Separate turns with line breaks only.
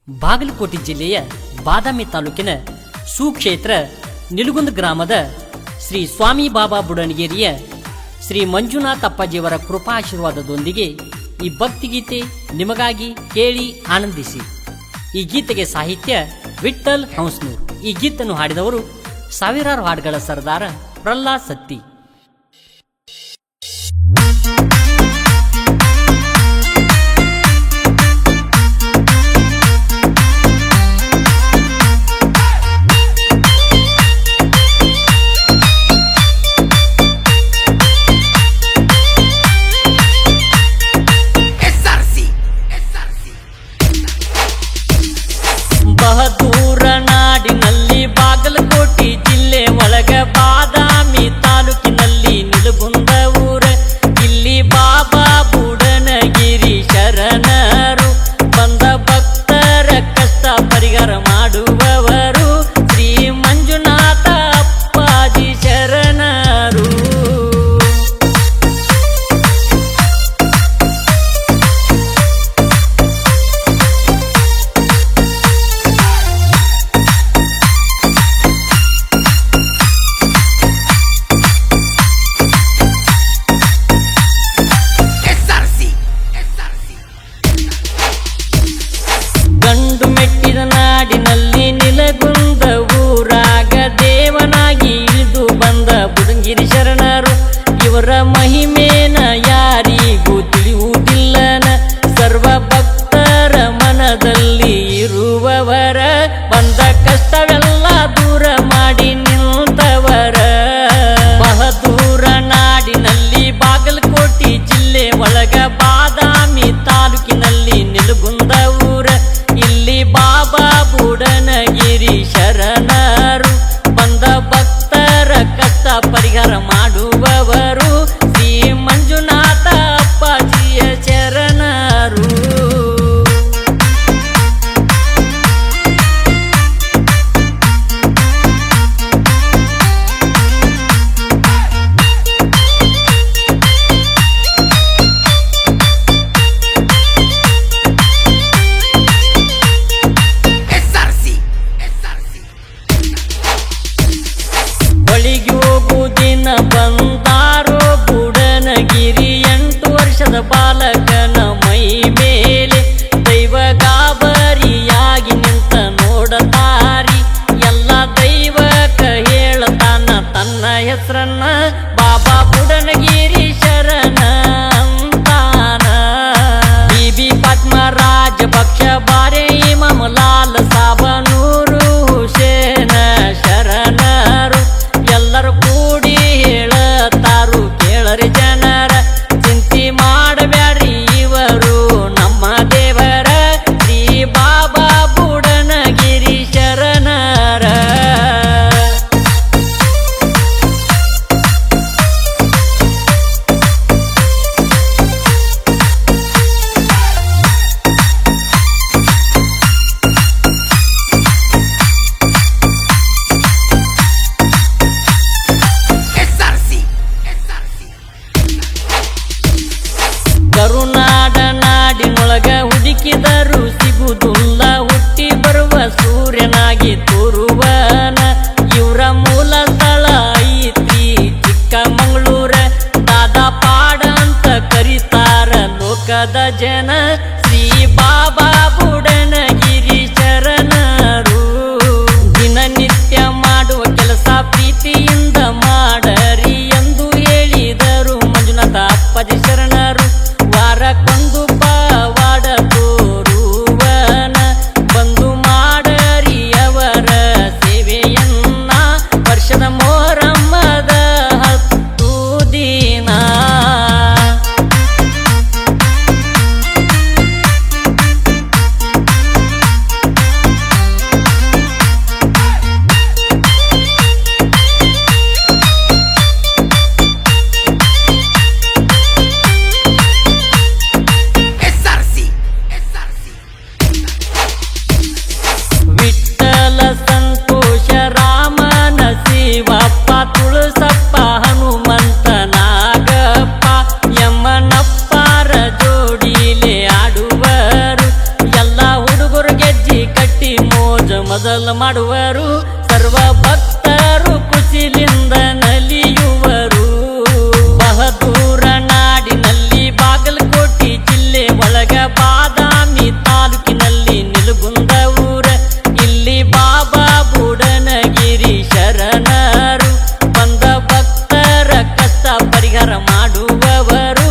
ಬಾಗಲಕೋಟೆ ಜಿಲ್ಲೆಯ ಬಾದಾಮಿ ತಾಲೂಕಿನ ಸುಕ್ಷೇತ್ರ ನಿಲುಗುಂದ ಗ್ರಾಮದ ಶ್ರೀ ಸ್ವಾಮಿ ಬಾಬಾ ಬುಡನಗೇರಿಯ ಶ್ರೀ ಮಂಜುನಾಥ ಅಪ್ಪಾಜಿಯವರ ಕೃಪಾಶೀರ್ವಾದದೊಂದಿಗೆ ಈ ಭಕ್ತಿಗೀತೆ ನಿಮಗಾಗಿ ಕೇಳಿ ಆನಂದಿಸಿ. ಈ ಗೀತೆಗೆ ಸಾಹಿತ್ಯ ವಿಠ್ಠಲ್ ಹಂಸನೂರ್. ಈ ಗೀತನ್ನು ಹಾಡಿದವರು ಸಾವಿರಾರು ಹಾಡುಗಳ ಸರ್ದಾರ ಪ್ರಹ್ಲಾದ್ ಸತ್ತಿ. ಬಹದೂರ ನಾಡಿನಲ್ಲಿ ಬಾಗಲಕೋಟೆ ಜಿಲ್ಲೆ ಒಳಗ ಬಾದಾಮಿ ತಾಲೂಕಿನಲ್ಲಿ ನಿಲುಗುಂದ ಊರ. ಇಲ್ಲಿ ಬಾಬಾ ಬುಡನಗಿರಿ ಶರಣರು ಬಂದ ಭಕ್ತರ ಕಷ್ಟ ಪರಿಹಾರ ಮಾಡುವವರು ಶ್ರೀ ಮಂಜುನಾಥ ಅಪ್ಪಾಜಿ ಶರಣರು. ಗಂಡು ಮೆಟ್ಟಿದ ನಾಡಿನಲ್ಲಿ ನಿಲಗುಂದ ಊರಾಗ ದೇವನಾಗಿ ಇಳಿದು ಬಂದ ಬುಡನಗಿರಿ ಶರಣರು. ಇವರ ಮಹಿಮೇನ ಯಾರಿಗೂ ತಿಳಿಯುವುದಿಲ್ಲನ, ಸರ್ವ ಭಕ್ತರ ಮನದಲ್ಲಿ ಇರುವವರ, ಬಂದ ಕಷ್ಟವೆಲ್ಲ ದೂರ ಮಾಡಿ ನಿಂತವರ. ಬಹದೂರ ನಾಡಿನಲ್ಲಿ ಬಾಗಲಕೋಟೆ ಜಿಲ್ಲೆ ಒಳಗ ಬಾದಾಮಿ ತಾಲೂಕಿನಲ್ಲಿ ನಿಲುಗುಂದ ಊರ. ಇಲ್ಲಿ ಬಾಬಾ ಬುಡನಗಿರಿ ಶರಣರು ಬಂದ ಭಕ್ತರ ಕಷ್ಟ ಪರಿಹಾರ ಮಾಡುವವರು ಶ್ರೀ ಮಂಜುನಾಥ ಅಪ್ಪಾಜಿಯ ಶರಣರು. ಬದಲು ಮಾಡುವರು, ಸರ್ವ ಭಕ್ತರು ಖುಷಿಲಿಂದ ನಲಿಯುವರು. ಬಹದೂರ ನಾಡಿನಲ್ಲಿ ಬಾಗಲಕೋಟೆ ಜಿಲ್ಲೆ ಒಳಗ ಬಾದಾಮಿ ತಾಲೂಕಿನಲ್ಲಿ ನಿಲುಗುಂದ ಊರ. ಇಲ್ಲಿ ಬಾಬಾ ಬುಡನಗಿರಿ ಶರಣರು ಬಂದ ಭಕ್ತರ ಕಷ್ಟ ಪರಿಹಾರ ಮಾಡುವವರು.